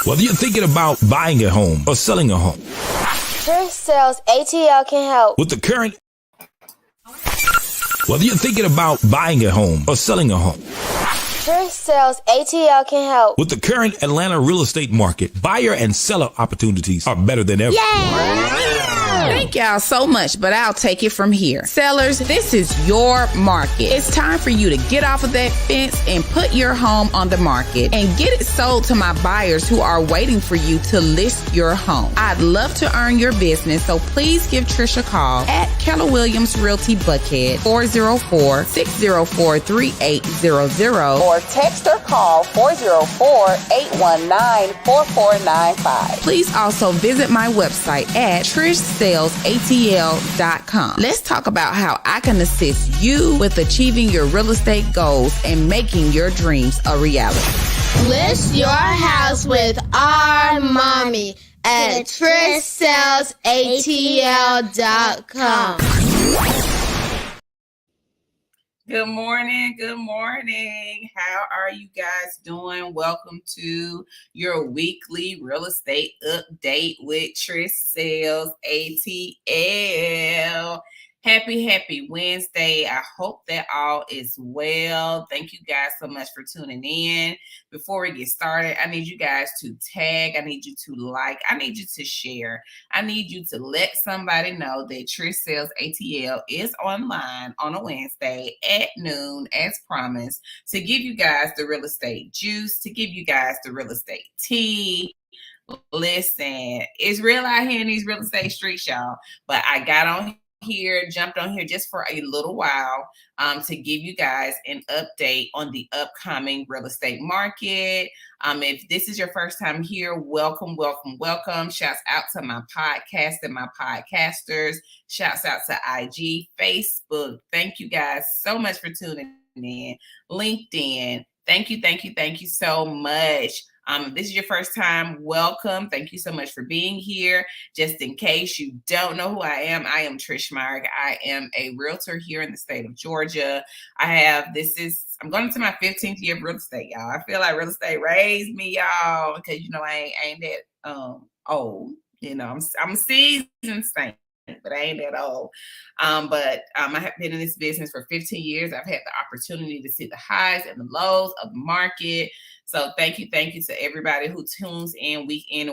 Whether you're thinking about buying a home or selling a home, Trish Sells ATL can help. with the current... Whether you're thinking about buying a home or selling a home, Trish Sells ATL can help. with the current Atlanta real estate market, buyer and seller opportunities are better than ever. Thank y'all so much, but I'll take it from here. Sellers, this is your market. It's time for you to get off of that fence and put your home on the market and get it sold to my buyers who are waiting for you to list your home. I'd love to earn your business, so please give Trish a call at Keller Williams Realty Buckhead, 404-604-3800, or text or call 404-819-4495. Please also visit my website at TrishSellsATL.com. Let's talk about how I can assist you with achieving your real estate goals and making your dreams a reality. List your house with our mommy at TrishSellsATL.com. Good morning. Good morning. How are you guys doing? Welcome to your weekly real estate update with Trish Sells ATL. Happy Wednesday. I hope that all is well. Thank you guys so much for tuning in. Before we get started, I need you guys to tag. I need you to like. I need you to share. I need you to let somebody know that Trish Sells ATL is online on a Wednesday at noon, as promised, to give you guys the real estate juice, to give you guys the real estate tea. Listen, it's real out here in these real estate streets, y'all. But I got on here, jumped on here just for a little while to give you guys an update on the upcoming real estate market. If this is your first time here, welcome. Shouts out to my podcast and my podcasters. Shouts out to IG, Facebook. Thank you guys so much for tuning in. LinkedIn. Thank you so much. If this is your first time, welcome. Thank you so much for being here. Just in case you don't know who I am Trish Myrick. I am a realtor here in the state of Georgia. I'm going into my 15th year of real estate, y'all. I feel like real estate raised me, y'all, because I ain't that old. I'm a seasoned saint, but I ain't that old. But I have been in this business for 15 years. I've had the opportunity to see the highs and the lows of the market. So thank you to everybody who tunes in and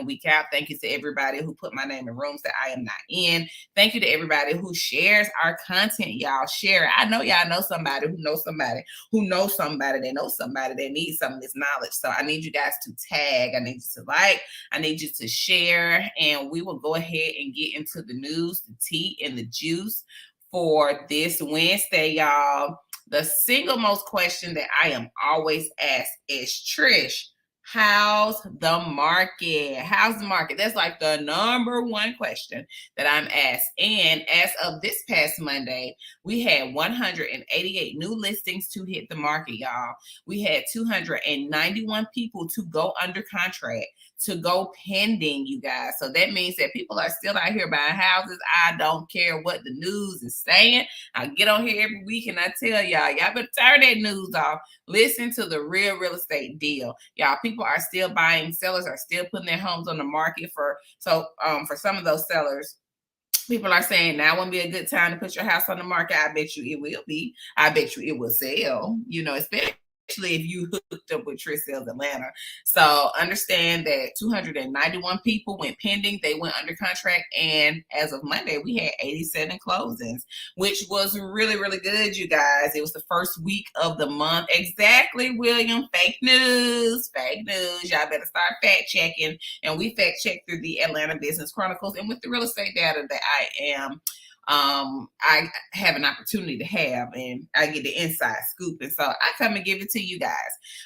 week out. Thank you to everybody who put my name in rooms that I am not in. Thank you to everybody who shares our content, y'all. Share it. I know y'all know somebody who knows somebody who knows somebody that knows somebody that needs some of this knowledge. So I need you guys to tag. I need you to like. I need you to share. And we will go ahead and get into the news, the tea, and the juice for this Wednesday, y'all. The single most question that I am always asked is, Trish, how's the market? How's the market? That's like the number one question that I'm asked. And as of this past Monday, we had 188 new listings to hit the market, y'all. We had 291 people to go under contract, to go pending, you guys. So that means that people are still out here buying houses. I don't care what the news is saying. I get on here every week and I tell y'all better turn that news off. Listen to the real estate deal. Y'all, people are still buying. Sellers are still putting their homes on the market for some of those sellers. People are saying now wouldn't be a good time to put your house on the market. I bet you it will be. I bet you it will sell, especially if you hooked up with Trish Sells Atlanta. So understand that 291 people went pending. They went under contract. And as of Monday, we had 87 closings, which was really, really good, you guys. It was the first week of the month. Exactly, William. Fake news. Y'all better start fact checking. And we fact check through the Atlanta Business Chronicles and with the real estate data that I have an opportunity to have, and I get the inside scoop. And so I come and give it to you guys.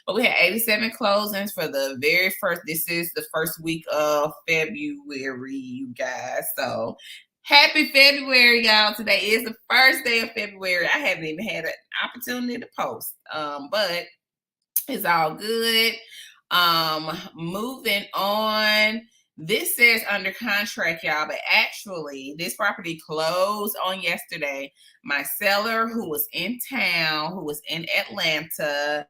But we had 87 closings for the very first. This is the first week of February, you guys. So happy February, y'all. Today is the first day of February. I haven't even had an opportunity to post, but it's all good. Moving on. This says under contract, y'all, but actually this property closed on yesterday. My seller who was in town, who was in Atlanta,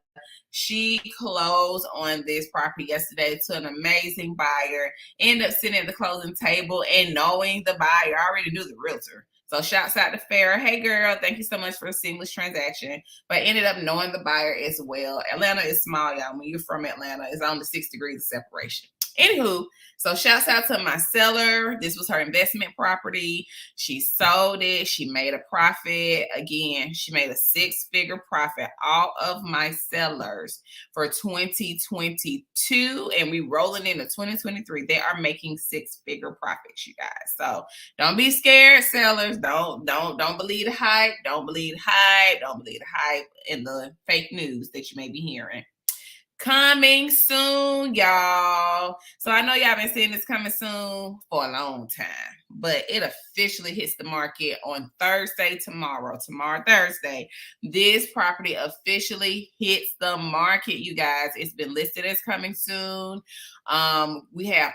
She closed on this property yesterday to an amazing buyer. Ended up sitting at the closing table and knowing the buyer. I already knew the realtor. So shouts out to Farrah. Hey girl, thank you so much for a seamless transaction. But I ended up knowing the buyer as well. Atlanta is small, y'all. When you're from Atlanta, it's only 6 degrees of separation. Anywho, so shouts out to my seller. This was her investment property. She sold it. She made a profit. Again, she made a 6-figure profit. All of my sellers for 2022, and we rolling into 2023. They are making 6-figure profits, you guys. So don't be scared, sellers. Don't believe the hype. Don't believe the hype. Don't believe the hype and the fake news that you may be hearing. Coming soon, y'all. So I know y'all been seeing this coming soon for a long time, but it officially hits the market on Thursday, tomorrow, Thursday. This property officially hits the market, you guys. It's been listed as coming soon. We have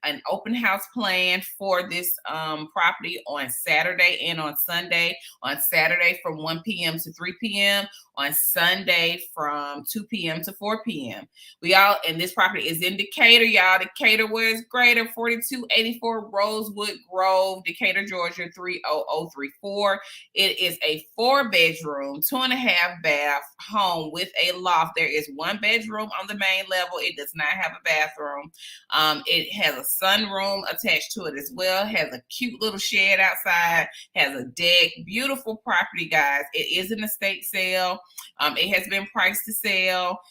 an open house plan for this property on Saturday and on Sunday. On Saturday from 1 p.m. to 3 p.m. On Sunday from 2 p.m. to 4 p.m. And this property is in Decatur, y'all. Decatur, where is greater? 4284 Rosewood Grove, Decatur, Georgia, 30034. It is a 4-bedroom, 2.5 bath home with a loft. There is 1 bedroom on the main level. It does not have a bathroom. It has a sunroom attached to it as well. Has a cute little shed outside. Has a deck. Beautiful property, guys. It is an estate sale. It has been priced to sell.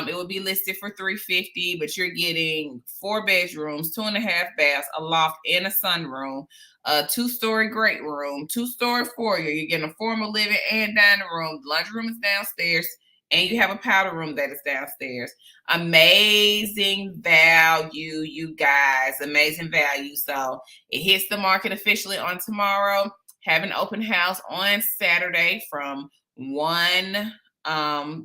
It will be listed for $350, but you're getting 4 bedrooms, 2.5 baths, a loft, and a sunroom, a 2-story great room, 2-story foyer. You're getting a formal living and dining room. The laundry room is downstairs, and you have a powder room that is downstairs. Amazing value, you guys. Amazing value. So it hits the market officially on tomorrow. Have an open house on Saturday from 1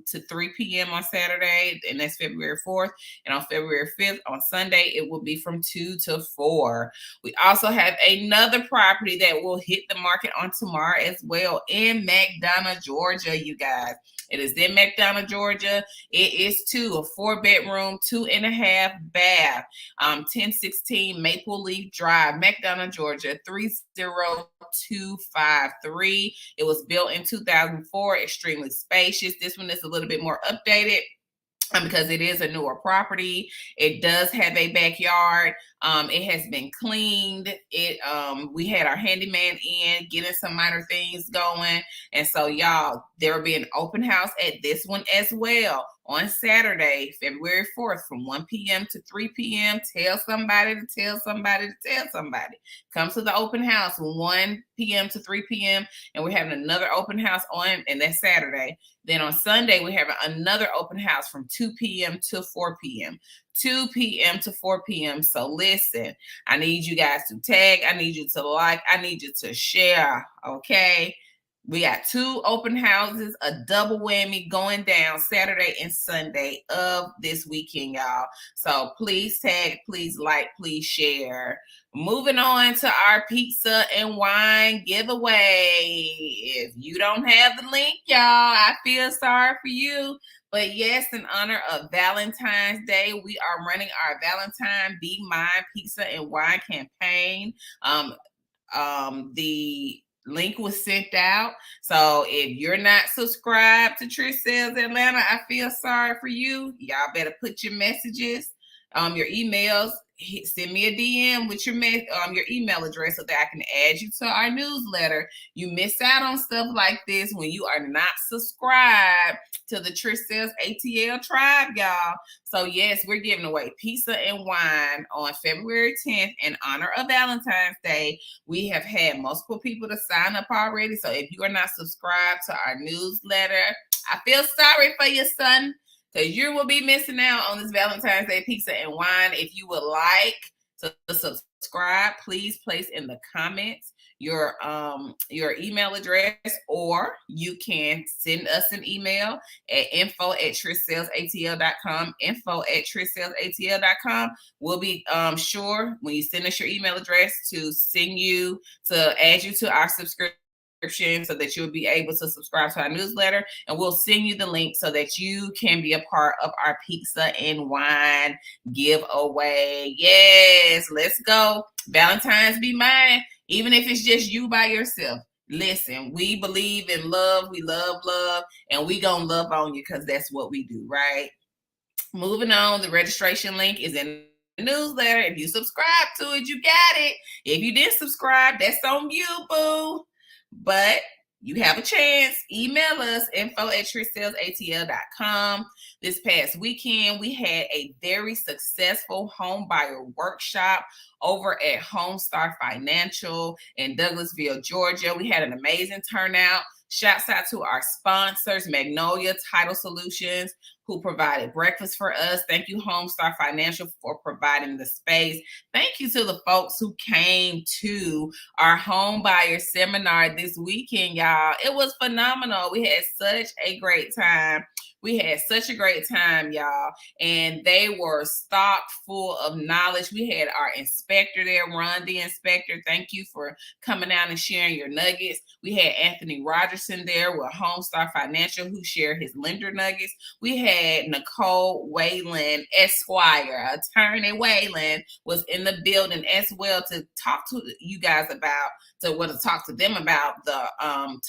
to 3 p.m. on Saturday, and that's February 4th. And on February 5th, on Sunday, it will be from 2 to 4. We also have another property that will hit the market on tomorrow as well in McDonough, Georgia, you guys. It is in McDonough, Georgia. It is a 4-bedroom, 2.5 bath, 1016 Maple Leaf Drive, McDonough, Georgia, 30253. It was built in 2004, extremely spacious. This one is a little bit more updated because it is a newer property. It does have a backyard. It has been cleaned. We had our handyman in getting some minor things going. And so y'all, there will be an open house at this one as well on Saturday, February 4th from 1 p.m. to 3 p.m. Tell somebody to tell somebody to tell somebody. Come to the open house from 1 p.m. to 3 p.m. And we're having another open house and that's Saturday. Then on Sunday, we have another open house from 2 p.m. to 4 p.m. 2 p.m. to 4 p.m. So listen, I need you guys to tag. I need you to like. I need you to share, okay? We got 2 open houses, a double whammy going down Saturday and Sunday of this weekend, y'all. So please tag, please like, please share. Moving on to our pizza and wine giveaway. If you don't have the link, y'all, I feel sorry for you. But yes, in honor of Valentine's Day, we are running our Valentine Be Mine Pizza and Wine campaign. The link was sent out. So if you're not subscribed to Trish Sells Atlanta, I feel sorry for you. Y'all better put your messages, your emails, send me a DM with your email address so that I can add you to our newsletter. You miss out on stuff like this when you are not subscribed to the Trish Sells ATL tribe, y'all. So yes, we're giving away pizza and wine on February 10th in honor of Valentine's Day. We have had multiple people to sign up already. So if you are not subscribed to our newsletter, I feel sorry for your son, because you will be missing out on this Valentine's Day pizza and wine. If you would like to subscribe, please place in the comments your email address, or you can send us an email at info@TrishSellsATL.com, info@TrishSellsATL.com. We'll be sure when you send us your email address to add you to our subscription so that you'll be able to subscribe to our newsletter, and we'll send you the link so that you can be a part of our pizza and wine giveaway. Yes, let's go. Valentine's be mine, even if it's just you by yourself. Listen, we believe in love. We love love, and we gonna love on you because that's what we do, right? Moving on, the registration link is in the newsletter. If you subscribe to it, you got it. If you didn't subscribe, that's on you, boo. But you have a chance. Email us, info@trishsellsatl.com. This past weekend, we had a very successful home buyer workshop over at Homestar Financial in Douglasville, Georgia. We had an amazing turnout. Shouts out to our sponsors, Magnolia Title Solutions, who provided breakfast for us. Thank you, Homestar Financial, for providing the space. Thank you to the folks who came to our home buyer seminar this weekend, y'all. It was phenomenal. We had such a great time. Y'all. And they were stocked full of knowledge. We had our inspector there, Ron the inspector. Thank you for coming out and sharing your nuggets. We had Anthony Rogerson there with Homestar Financial, who shared his lender nuggets. We had Nicole Wayland, Esquire, Attorney Wayland was in the building as well to talk to you guys about, to talk to them about the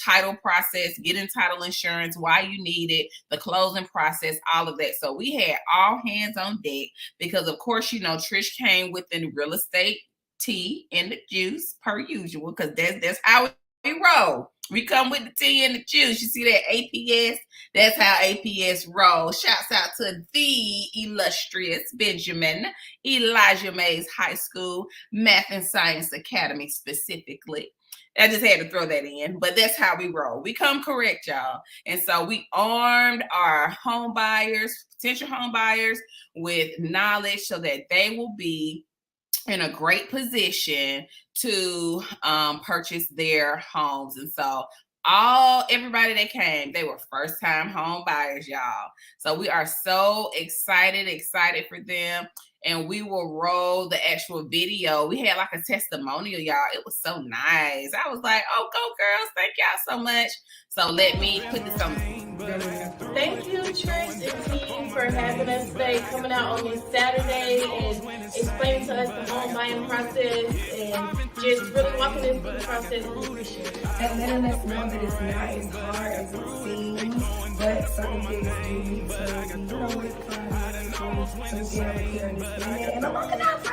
title process, getting title insurance, why you need it, the closing process, all of that. So we had all hands on deck because, of course, you know, Trish came with the real estate tea and the juice per usual, because that's how we roll. We come with the tea and the juice. You see that APS? That's how APS rolls. Shouts out to the illustrious Benjamin Elijah Mays High School Math and Science Academy specifically. I just had to throw that in, but that's how we roll. We come correct, y'all. And so we armed our home buyers, potential home buyers, with knowledge so that they will be in a great position to purchase their homes. And so everybody that came, they were first time home buyers, y'all. So we are so excited for them. And we will roll the actual video. We had like a testimonial, y'all. It was so nice. I was like, oh, go girls. Thank y'all so much. So let me put this on. Thank you, Trish and team, for having us today, coming out on this Saturday and explaining to us the home buying process and just really walking us through the process. And letting us know that it's not as hard as it seems, but certain things do need to, work on. And I'm working out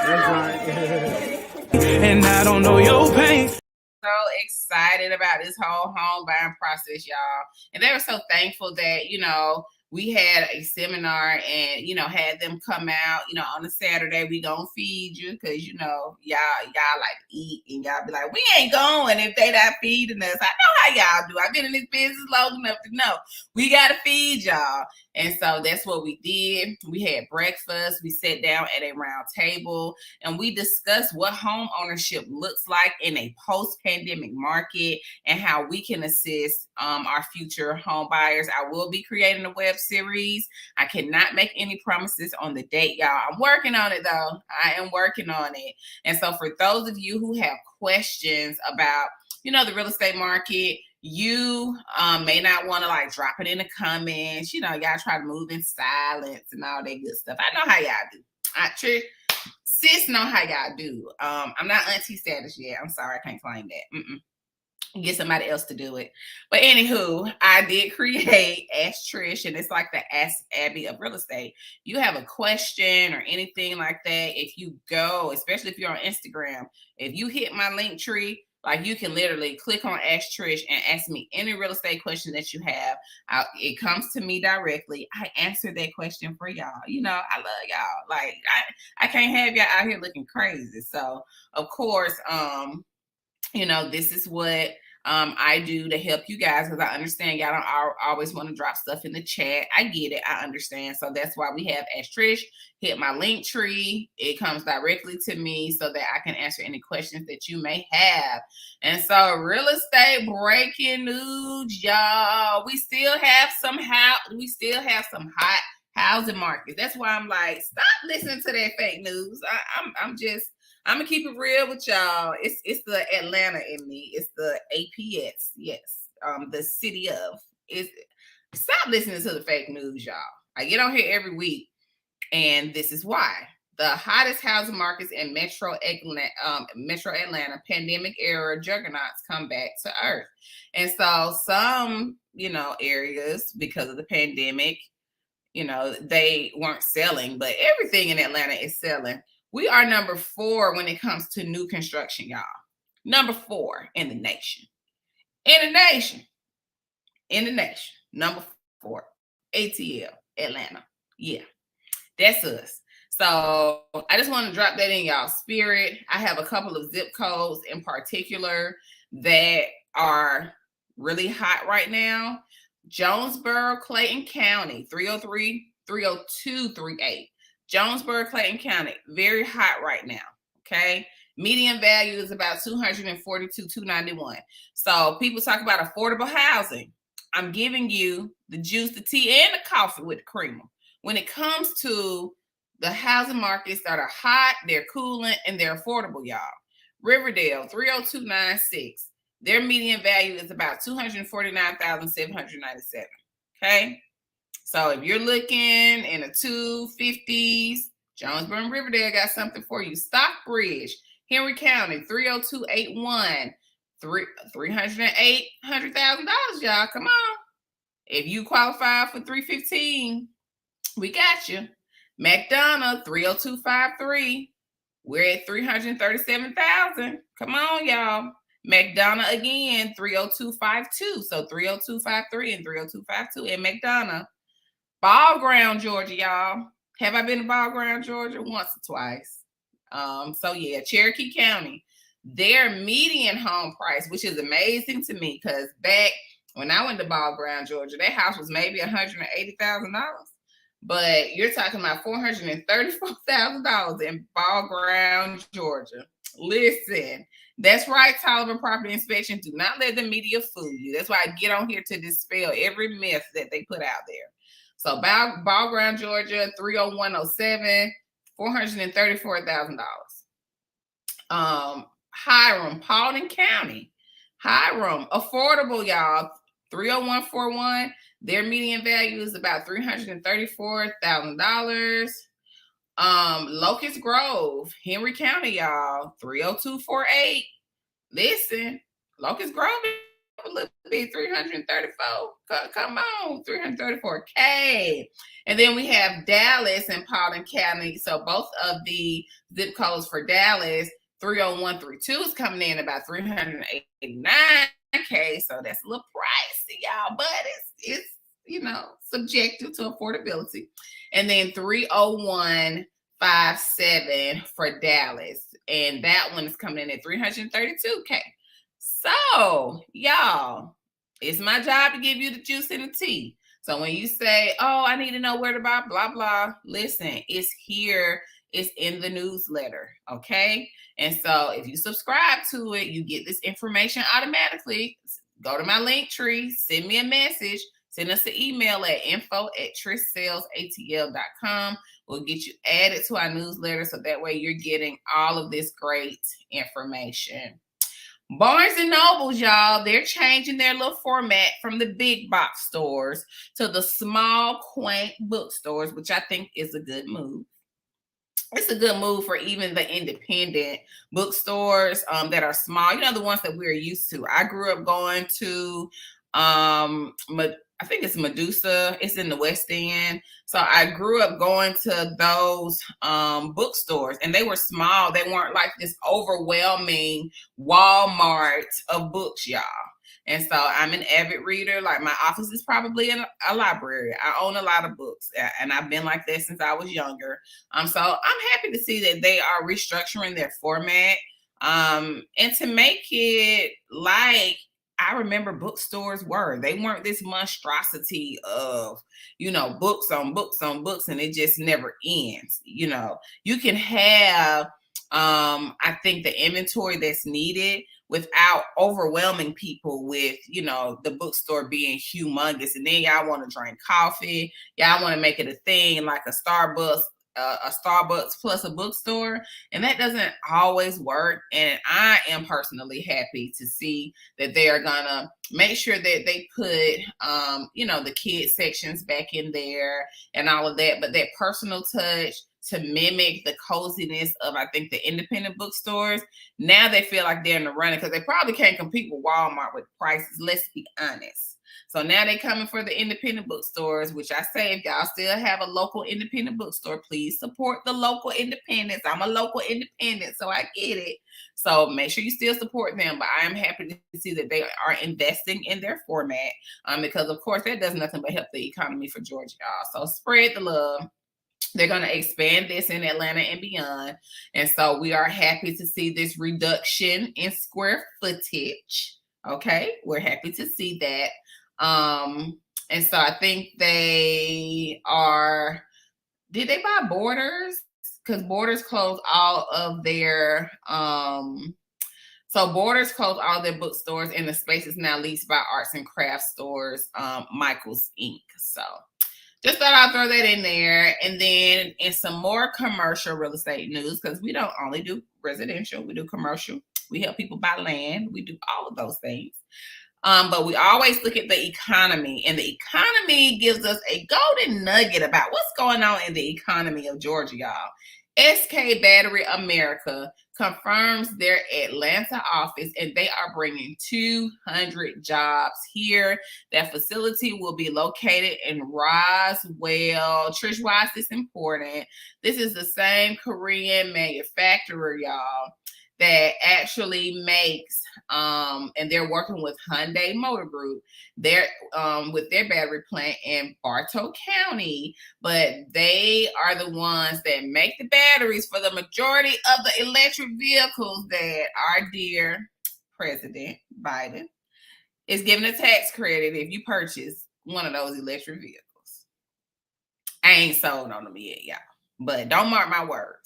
That's right. And I don't know your pain. So excited about this whole home buying process, y'all. And they were so thankful that, you know, we had a seminar and, you know, had them come out, you know, on a Saturday. We gonna feed you because, you know, y'all like to eat, and y'all be like, we ain't going if they not feeding us. I know how y'all do. I've been in this business long enough to know we gotta feed y'all. And so that's what we did. We had breakfast. We sat down at a round table and we discussed what home ownership looks like in a post-pandemic market and how we can assist our future home buyers. I will be creating a web series. I cannot make any promises on the date, y'all. I'm working on it though. I am working on it. And so for those of you who have questions about, you know, the real estate market, you may not want to like drop it in the comments. You know, y'all try to move in silence and all that good stuff. I know how y'all do. Trish, sis know how y'all do. I'm not auntie status yet. I'm sorry, I can't claim that. Get somebody else to do it. But anywho, I did create Ask Trish, and it's like the Ask Abby of real estate. You have a question or anything like that, if you go, especially if you're on Instagram, if you hit my link tree, like you can literally click on Ask Trish and ask me any real estate question that you have. It comes to me directly. I answer that question for y'all. You know, I love y'all. Like I can't have y'all out here looking crazy. So of course, you know, this is what I do to help you guys, because I understand y'all don't always want to drop stuff in the chat. I get it. I understand. So that's why we have Ask Trish. Hit my link tree. It comes directly to me so that I can answer any questions that you may have. And so real estate breaking news, y'all. We still have some hot housing markets. That's why I'm like, stop listening to that fake news. I'm gonna keep it real with y'all. It's the Atlanta in me. It's the APS. Yes. The city of. Stop listening to the fake news, y'all. I get on here every week, and this is why. The hottest housing markets in Metro Atlanta, pandemic era juggernauts come back to earth. And so some, areas, because of the pandemic, they weren't selling, but everything in Atlanta is selling. We are number 4 when it comes to new construction, y'all. Number 4 in the nation. Number 4, ATL, Atlanta. Yeah, that's us. So I just want to drop that in y'all spirit. I have a couple of zip codes in particular that are really hot right now. Jonesboro, Clayton County, 30238. Jonesboro, Clayton County, very hot right now. Okay. Median value is about $242,291. So people talk about affordable housing. I'm giving you the juice, the tea, and the coffee with the creamer. When it comes to the housing markets that are hot, they're cooling, and they're affordable, y'all. Riverdale, 30296. Their median value is about $249,797. Okay. So if you're looking in the 250s, Jonesboro and Riverdale got something for you. Stockbridge, Henry County, 30281. $308,000, y'all. Come on. If you qualify for 315, we got you. McDonough, 30253. We're at 337,000. Come on, y'all. McDonough again, 30252. So 30253 and 30252 in McDonough. Ball Ground, Georgia, y'all. Have I been to Ball Ground, Georgia? Once or twice. So yeah, Cherokee County. Their median home price, which is amazing to me, because back when I went to Ball Ground, Georgia, that house was maybe $180,000. But you're talking about $434,000 in Ball Ground, Georgia. Listen, that's right, Taliban Property Inspection. Do not let the media fool you. That's why I get on here to dispel every myth that they put out there. So Ball Ground, Georgia, 30107, $434,000. Hiram, Paulding County. Hiram, affordable, y'all. 30141. Their median value is about $334,000. Locust Grove, Henry County, y'all. 30248. Listen, Locust Grove a little bit, 334. Come on, 334K. And then we have Dallas and Paulding County. So both of the zip codes for Dallas, 30132 is coming in about $389K. So that's a little pricey, y'all, but it's subjective to affordability. And then 30157 for Dallas. And that one is coming in at $332K. So, y'all, it's my job to give you the juice and the tea. So when you say, oh, I need to know where to buy, blah, blah, listen, it's here. It's in the newsletter, okay? And so if you subscribe to it, you get this information automatically. Go to my link tree, send me a message, send us an email at info@trishsellsatl.com. We'll get you added to our newsletter so that way you're getting all of this great information. Barnes & Nobles, y'all, they're changing their little format from the big box stores to the small, quaint bookstores, which I think is a good move. It's a good move for even the independent bookstores that are small. The ones that we're used to. I grew up going to, I think it's Medusa. It's in the West End. So I grew up going to those bookstores, and they were small. They weren't like this overwhelming Walmart of books, y'all. And so I'm an avid reader. Like my office is probably a library. I own a lot of books, and I've been like that since I was younger. So I'm happy to see that they are restructuring their format and to make it like I remember bookstores were. They weren't this monstrosity of, books on books on books, and it just never ends. You can have, I think, the inventory that's needed without overwhelming people with, the bookstore being humongous. And then y'all want to drink coffee. Y'all want to make it a thing like a Starbucks a Starbucks plus a bookstore, and that doesn't always work. And I am personally happy to see that they are gonna make sure that they put the kids sections back in there and all of that, but that personal touch to mimic the coziness of, I think, the independent bookstores. Now they feel like they're in the running because they probably can't compete with Walmart with prices, let's be honest. So now they're coming for the independent bookstores, which I say, if y'all still have a local independent bookstore, please support the local independents. I'm a local independent, so I get it. So make sure you still support them. But I am happy to see that they are investing in their format because, of course, that does nothing but help the economy for Georgia, y'all. So spread the love. They're going to expand this in Atlanta and beyond. And so we are happy to see this reduction in square footage. Okay, we're happy to see that. And so I think they are, did they buy Borders? Because Borders closed all of their, so Borders closed all their bookstores, and the space is now leased by arts and crafts stores, Michael's Inc. So just thought I'd throw that in there. And then in some more commercial real estate news, because we don't only do residential, we do commercial. We help people buy land. We do all of those things. But we always look at the economy, and the economy gives us a golden nugget about what's going on in the economy of Georgia, y'all. SK Battery America confirms their Atlanta office, and they are bringing 200 jobs here. That facility will be located in Roswell. Trish, why is this important? This is the same Korean manufacturer, y'all, that actually makes, and they're working with Hyundai Motor Group. They're with their battery plant in Bartow County, but they are the ones that make the batteries for the majority of the electric vehicles that our dear President Biden is giving a tax credit if you purchase one of those electric vehicles. I ain't sold on them yet, y'all, but don't mark my words.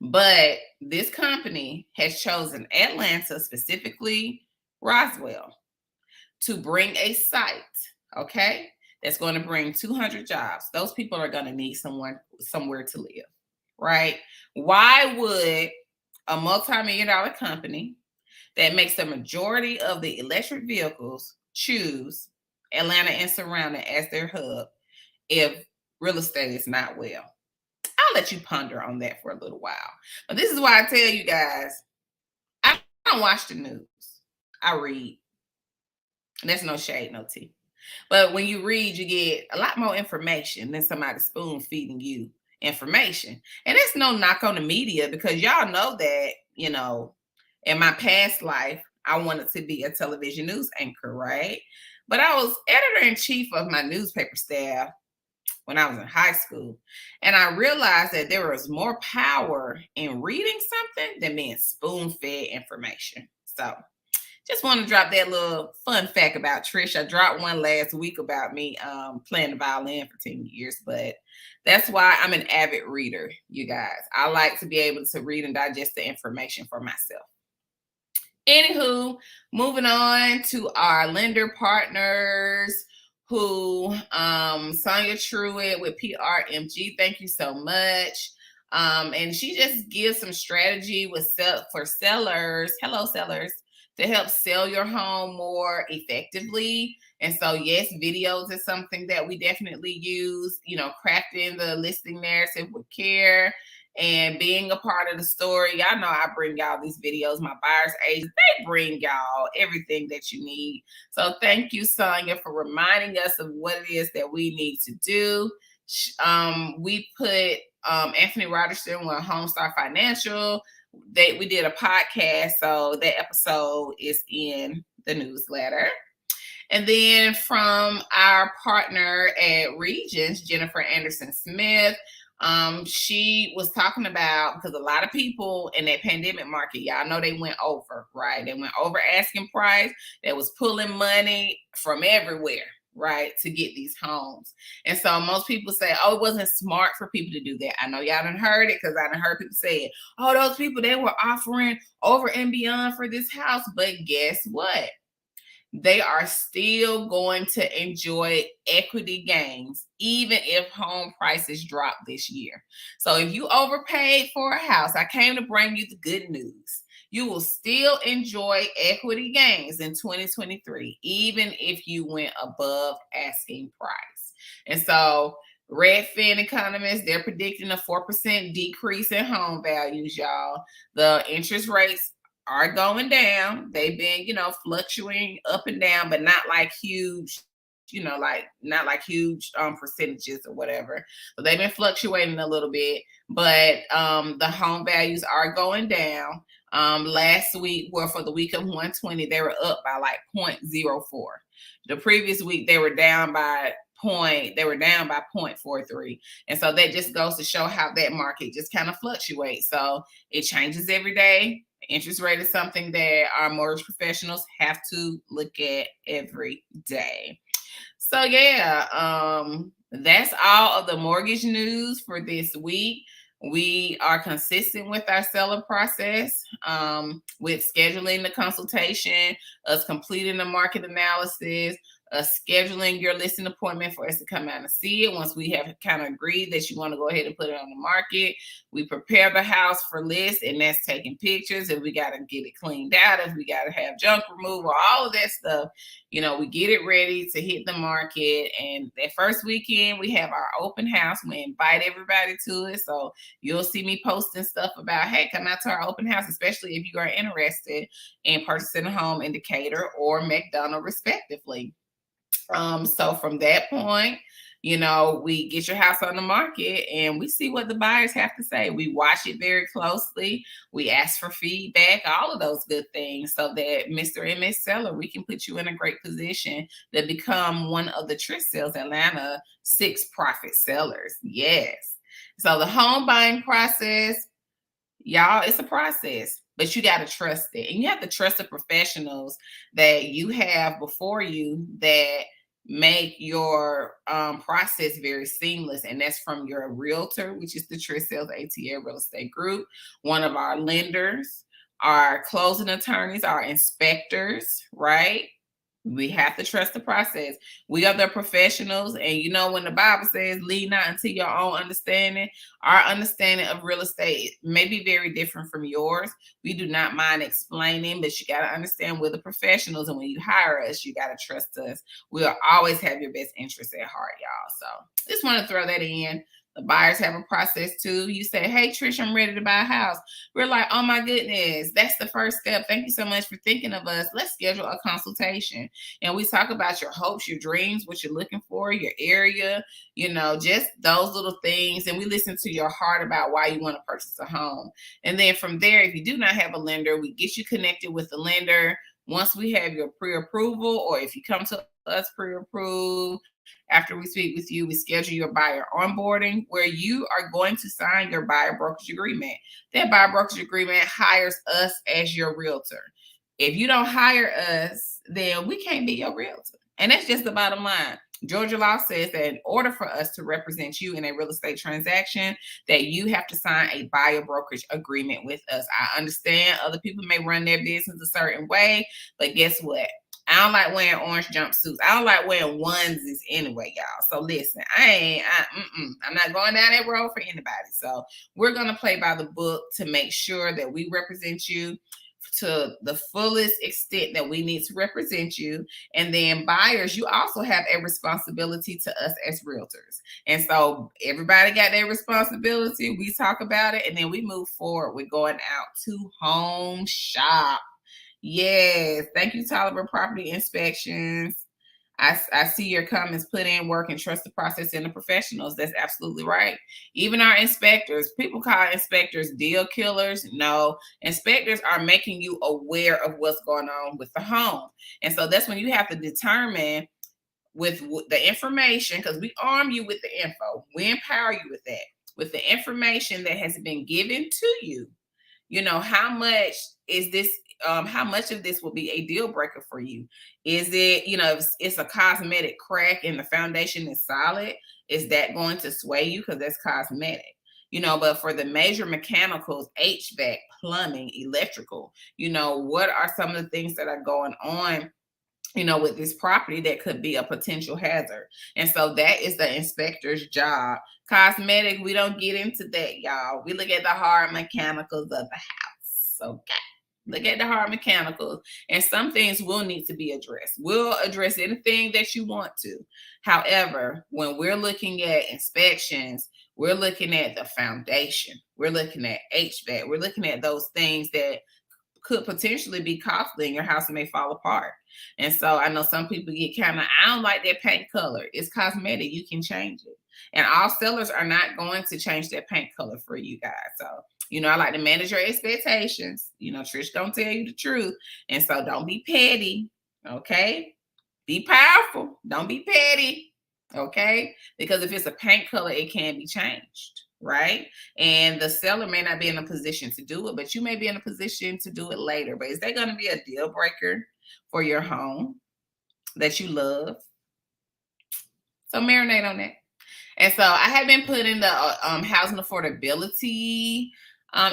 But this company has chosen Atlanta, specifically Roswell, to bring a site, okay, that's going to bring 200 jobs. Those people are going to need somewhere to live, right? Why would a multi-million-dollar company that makes the majority of the electric vehicles choose Atlanta and surrounding as their hub if real estate is not well? I'll let you ponder on that for a little while. But this is why I tell you guys, I don't watch the news. I read. And that's no shade, no tea. But when you read, you get a lot more information than somebody spoon feeding you information. And it's no knock on the media, because y'all know that, in my past life, I wanted to be a television news anchor, right? But I was editor-in-chief of my newspaper staff when I was in high school. And I realized that there was more power in reading something than being spoon-fed information. So just want to drop that little fun fact about Trish. I dropped one last week about me playing the violin for 10 years, but that's why I'm an avid reader, you guys. I like to be able to read and digest the information for myself. Anywho, moving on to our lender partners, who Sonia Truitt with PRMG, thank you so much. And she just gives some strategy for sellers, hello sellers, to help sell your home more effectively. And so yes, videos is something that we definitely use, crafting the listing narrative with care and being a part of the story. Y'all know I bring y'all these videos. My buyer's agents, they bring y'all everything that you need. So thank you, Sonia, for reminding us of what it is that we need to do. We put Anthony Rogerson with Homestar Financial. We did a podcast, so that episode is in the newsletter. And then from our partner at Regions, Jennifer Anderson Smith, she was talking about, because a lot of people in that pandemic market, y'all know they went over, right? They went over asking price. They was pulling money from everywhere, right, to get these homes. And so most people say, oh, it wasn't smart for people to do that. I know y'all done heard it, because I done heard people say it. Oh, those people, they were offering over and beyond for this house. But guess what? they are still going to enjoy equity gains, even if home prices drop this year. So if you overpaid for a house, I came to bring you the good news. You will still enjoy equity gains in 2023, even if you went above asking price. And so Redfin economists, they're predicting a 4% decrease in home values, y'all. The interest rates are going down. They've been, fluctuating up and down, but not like huge, not like huge percentages or whatever. So they've been fluctuating a little bit, but the home values are going down. Last week, for the week of 120, they were up by like 0.04. The previous week, they were down by 0.43. And so that just goes to show how that market just kind of fluctuates. So it changes every day. Interest rate is something that our mortgage professionals have to look at every day. So yeah, that's all of the mortgage news for this week. We are consistent with our seller process, with scheduling the consultation, us completing the market analysis, scheduling your listing appointment for us to come out and see it. Once we have kind of agreed that you want to go ahead and put it on the market, we prepare the house for list, and that's taking pictures. If we got to get it cleaned out, if we got to have junk removal, all of that stuff, we get it ready to hit the market. And that first weekend, we have our open house. We invite everybody to it. So you'll see me posting stuff about, hey, come out to our open house, especially if you are interested in purchasing a home in Decatur or McDonough, respectively. So from that point, we get your house on the market and we see what the buyers have to say. We watch it very closely. We ask for feedback, all of those good things, so that Mr. and Miss Seller, we can put you in a great position to become one of the Trish Sells Atlanta 6 profit sellers. Yes. So the home buying process, y'all, it's a process, but you got to trust it. And you have to trust the professionals that you have before you that make your process very seamless. And that's from your realtor, which is the Trish Sells ATL Real Estate Group, one of our lenders, our closing attorneys, our inspectors, right? We have to trust the process. We are the professionals. And when the Bible says lean not into your own understanding, our understanding of real estate may be very different from yours. We do not mind explaining, but you got to understand we're the professionals. And when you hire us, you got to trust us. We'll always have your best interest at heart, y'all. So just want to throw that in. The buyers have a process too. You say, hey, Trish, I'm ready to buy a house. We're like, oh my goodness, that's the first step. Thank you so much for thinking of us. Let's schedule a consultation. And we talk about your hopes, your dreams, what you're looking for, your area, just those little things. And we listen to your heart about why you want to purchase a home. And then from there, if you do not have a lender, we get you connected with the lender. Once we have your pre-approval, or if you come to us pre-approved, after we speak with you, we schedule your buyer onboarding, where you are going to sign your buyer brokerage agreement. That buyer brokerage agreement hires us as your realtor. If you don't hire us, then we can't be your realtor. And that's just the bottom line. Georgia law says that in order for us to represent you in a real estate transaction, that you have to sign a buyer brokerage agreement with us. I understand other people may run their business a certain way, but guess what? I don't like wearing orange jumpsuits. I don't like wearing onesies anyway, y'all. So listen, I'm not going down that road for anybody. So we're going to play by the book to make sure that we represent you to the fullest extent that we need to represent you. And then buyers, you also have a responsibility to us as realtors. And so everybody got their responsibility. We talk about it, and then we move forward with going out to home shop. Yes. Thank you, Tolliver Property Inspections. I see your comments, put in work and trust the process and the professionals. That's absolutely right. Even our inspectors, people call inspectors deal killers. No, inspectors are making you aware of what's going on with the home. And so that's when you have to determine with the information, because we arm you with the info. We empower you with that, with the information that has been given to you. How much is this? How much of this will be a deal breaker for you? Is it, if it's a cosmetic crack and the foundation is solid, is that going to sway you? Because that's cosmetic, but for the major mechanicals, HVAC, plumbing, electrical, what are some of the things that are going on with this property that could be a potential hazard. And so that is the inspector's job. Cosmetic, we don't get into that, y'all. We look at the hard mechanicals of the house. Okay. Look at the hard mechanicals. And some things will need to be addressed. We'll address anything that you want to. However, when we're looking at inspections, we're looking at the foundation. We're looking at HVAC. We're looking at those things that could potentially be costly and your house may fall apart. And so I know some people get kind of, I don't like that paint color. It's cosmetic. You can change it. And all sellers are not going to change their paint color for you guys. So, I like to manage your expectations. Trish gonna tell you the truth. And so don't be petty. Okay. Be powerful. Don't be petty. Okay. Because if it's a paint color, it can be changed. Right? And the seller may not be in a position to do it, but you may be in a position to do it later. But is that going to be a deal breaker for your home that you love? So marinate on that. And so I have been putting the housing affordability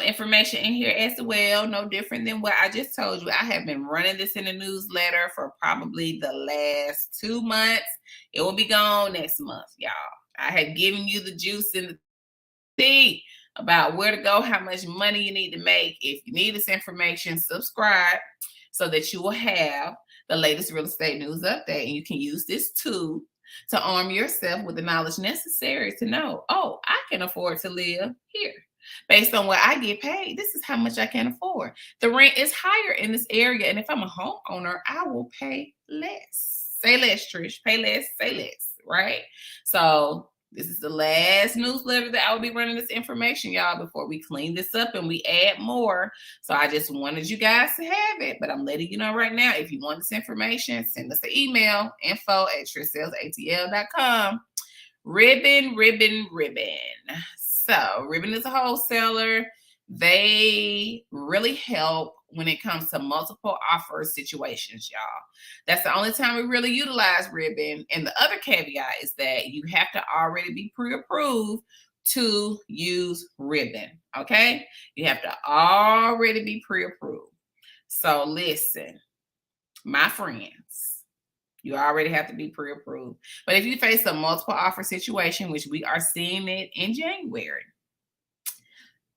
information in here as well. No different than what I just told you. I have been running this in the newsletter for probably the last 2 months. It will be gone next month, y'all. I have given you the juice in the tea about where to go, how much money you need to make. If you need this information, subscribe so that you will have the latest real estate news update. And you can use this tool to arm yourself with the knowledge necessary to know, oh, I can afford to live here. Based on what I get paid, this is how much I can afford. The rent is higher in this area. And if I'm a homeowner, I will pay less. Say less, Trish. Pay less, say less, right? So this is the last newsletter that I will be running this information, y'all, before we clean this up and we add more. So I just wanted you guys to have it, but I'm letting you know right now, if you want this information, send us an email, info@TrishSellsATL.com. Ribbon. So Ribbon is a wholesaler. They really help when it comes to multiple offer situations, y'all. That's the only time we really utilize Ribbon. And the other caveat is that you have to already be pre-approved to use Ribbon, okay? You have to already be pre-approved. So listen, my friends, you already have to be pre-approved. But if you face a multiple offer situation, which we are seeing it in January,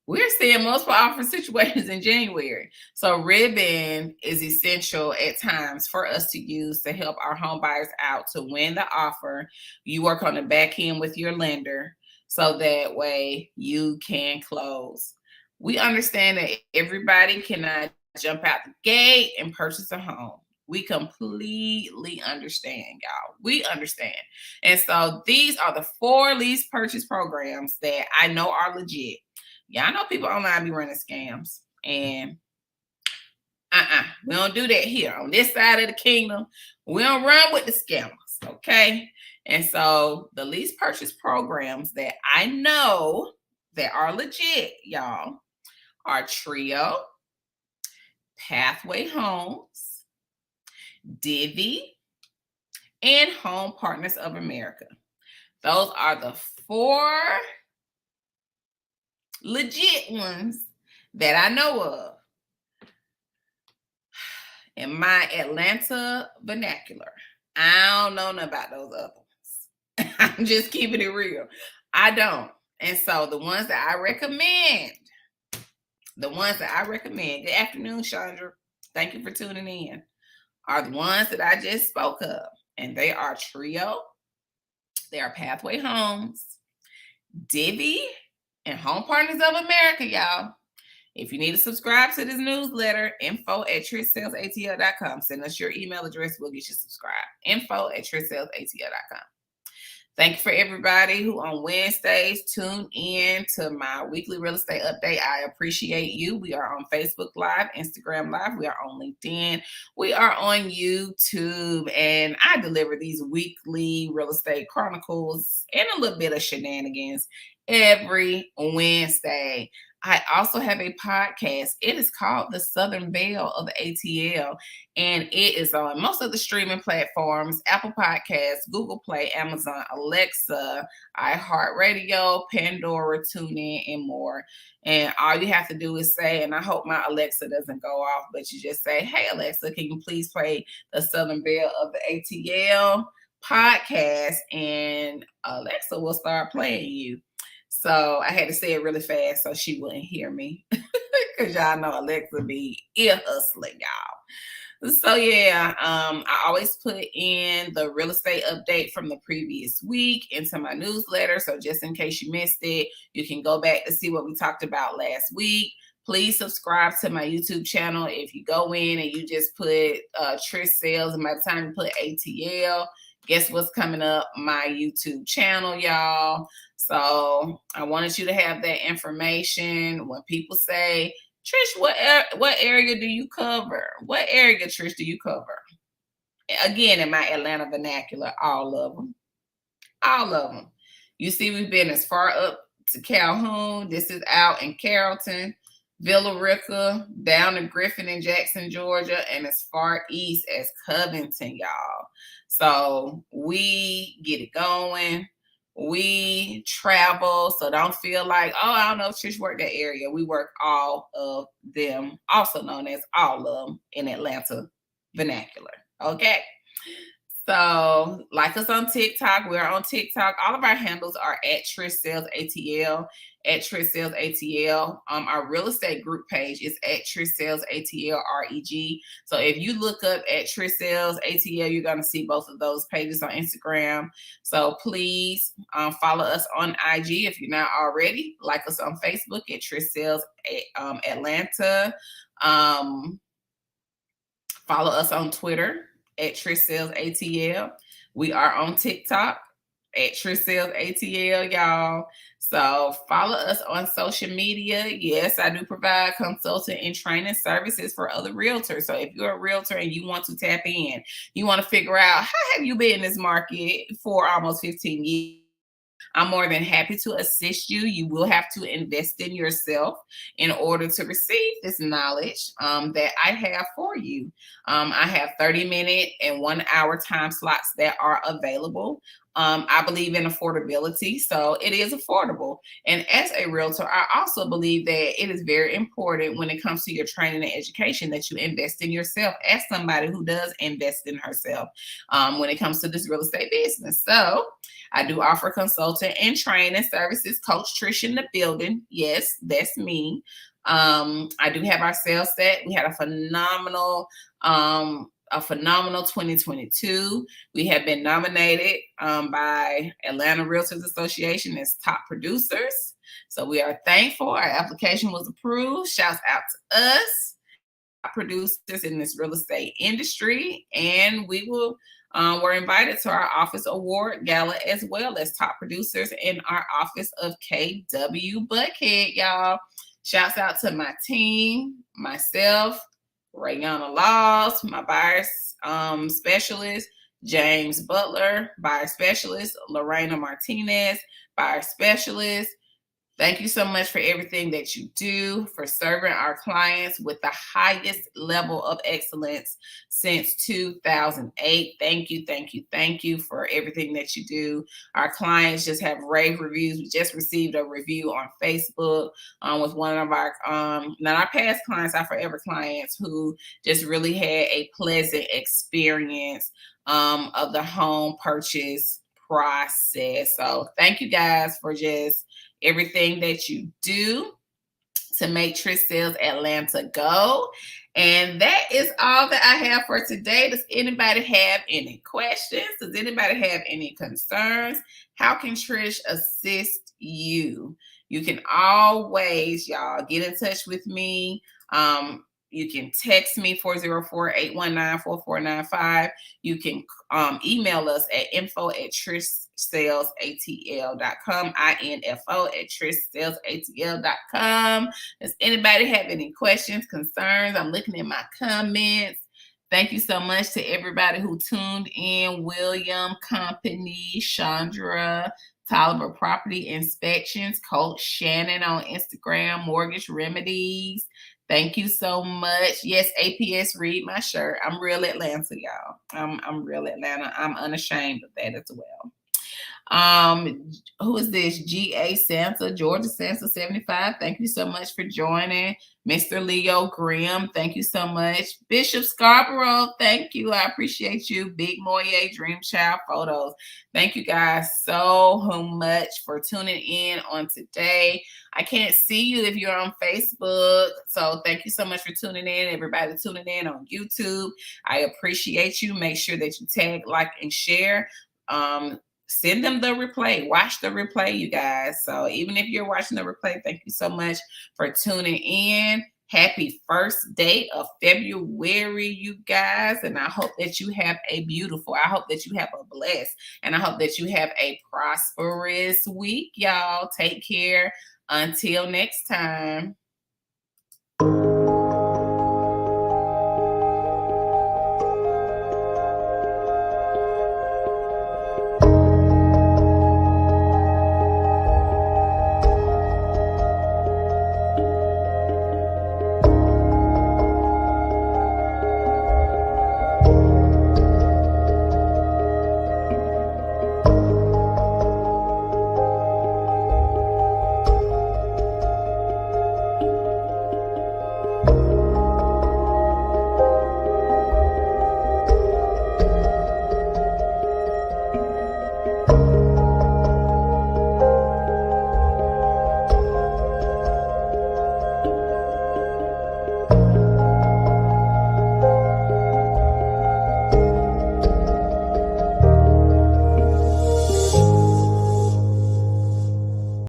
we're seeing multiple offer situations in January. So Ribbon is essential at times for us to use to help our home buyers out to win the offer. You work on the back end with your lender so that way you can close. We understand that everybody cannot jump out the gate and purchase a home. We completely understand, y'all. We understand. And so these are the 4 lease purchase programs that I know are legit. Y'all know people online be running scams, and we don't do that here on this side of the kingdom. We don't run with the scammers, okay? And so the lease purchase programs that I know that are legit, y'all, are Trio, Pathway Homes, Divvy, and Home Partners of America. Those are the 4 legit ones that I know of. In my Atlanta vernacular, I don't know nothing about those other ones. I'm just keeping it real. I don't. And so the ones that I recommend, good afternoon, Chandra. Thank you for tuning in, are the ones that I just spoke of. And they are Trio, they are Pathway Homes, Divvy, and Home Partners of America, y'all. If you need to subscribe to this newsletter, info@TrishSellsATL.com. Send us your email address. We'll get you subscribed. info@TrishSellsATL.com. Thank you for everybody who on Wednesdays tune in to my weekly real estate update. I appreciate you. We are on Facebook Live, Instagram Live. We are on LinkedIn. We are on YouTube. And I deliver these weekly real estate chronicles and a little bit of shenanigans every Wednesday. I also have a podcast. It is called The Southern Belle of ATL, and it is on most of the streaming platforms: Apple Podcasts, Google Play, Amazon, Alexa, iHeartRadio, Pandora, TuneIn, and more. And all you have to do is say, and I hope my Alexa doesn't go off, but you just say, "Hey Alexa, can you please play The Southern Belle of the ATL podcast?" And Alexa will start playing you. So I had to say it really fast so she wouldn't hear me, because y'all know Alexa be ear hustling, y'all. So yeah, I always put in the real estate update from the previous week into my newsletter. So just in case you missed it, you can go back to see what we talked about last week. Please subscribe to my YouTube channel. If you go in and you just put Trish Sells, and by the time you put ATL, guess what's coming up? My YouTube channel, y'all. So I wanted you to have that information. When people say, "Trish, what area do you cover? What area, Trish, do you cover?" Again, in my Atlanta vernacular, all of them. All of them. You see, we've been as far up to Calhoun. This is out in Carrollton, Villa Rica, down to Griffin and Jackson, Georgia, and as far east as Covington, y'all. So we get it going. We travel, so don't feel like, oh, I don't know if Trish worked that area. We work all of them, also known as all of them in Atlanta vernacular. Okay. So like us on TikTok. We're on TikTok. All of our handles are at Trish Sells ATL, at Trish Sells ATL. Our real estate group page is at Trish Sells ATL REG. So if you look up at Trish Sells ATL, you're going to see both of those pages on Instagram. So please follow us on IG if you're not already. Like us on Facebook at Trish Sells Atlanta. Follow us on Twitter at Trish Sells ATL. We are on TikTok at Trish Sells ATL, y'all. So follow us on social media. Yes, I do provide consulting and training services for other realtors. So if you're a realtor and you want to tap in, you want to figure out, how have you been in this market for almost 15 years? I'm more than happy to assist you. You will have to invest in yourself in order to receive this knowledge that I have for you. I have 30-minute and 1-hour time slots that are available. I believe in affordability, so it is affordable. And as a realtor, I also believe that it is very important when it comes to your training and education that you invest in yourself as somebody who does invest in herself when it comes to this real estate business. So I do offer consulting and training services. Coach Trish in the building. Yes, that's me. I do have our sales set. We had a phenomenal 2022. We have been nominated by Atlanta Realtors Association as top producers. So we are thankful. Our application was approved. Shouts out to us, top producers in this real estate industry. And we were invited to our office award gala as well as top producers in our office of KW Buckhead, y'all. Shouts out to my team, myself, Rayana Laws, my buyers specialist, James Butler, buyer specialist, Lorena Martinez, buyer specialist. Thank you so much for everything that you do, for serving our clients with the highest level of excellence since 2008. Thank you, thank you, thank you for everything that you do. Our clients just have rave reviews. We just received a review on Facebook with one of our, not our past clients, our forever clients, who just really had a pleasant experience of the home purchase process. So thank you guys for just everything that you do to make Trish Sells Atlanta go. And that is all that I have for today. Does anybody have any questions? Does anybody have any concerns? How can Trish assist you? You can always, y'all, get in touch with me. You can text me 404-819-4495. You can email us at info@TrishSellsATL.com, info@TrishSellsATL.com. Does anybody have any questions, concerns? I'm looking at my comments. Thank you so much to everybody who tuned in. William, Company, Chandra, Tolliver Property Inspections, Coach Shannon on Instagram, Mortgage Remedies. Thank you so much. Yes, APS, read my shirt. I'm real Atlanta, y'all. I'm real Atlanta. I'm unashamed of that as well. Who is this? GA Santa, Georgia Santa 75. Thank you so much for joining. Mr. Leo Grimm, thank you so much. Bishop Scarborough, thank you. I appreciate you. Big Moye Dream Child Photos. Thank you guys so much for tuning in on today. I can't see you if you're on Facebook. So thank you so much for tuning in. Everybody tuning in on YouTube. I appreciate you. Make sure that you tag, like, and share. Send them the replay. Watch the replay, you guys. So even if you're watching the replay, thank you so much for tuning in. Happy first day of February, you guys. And I hope that you have a beautiful, I hope that you have a blessed, and I hope that you have a prosperous week, y'all. Take care. Until next time.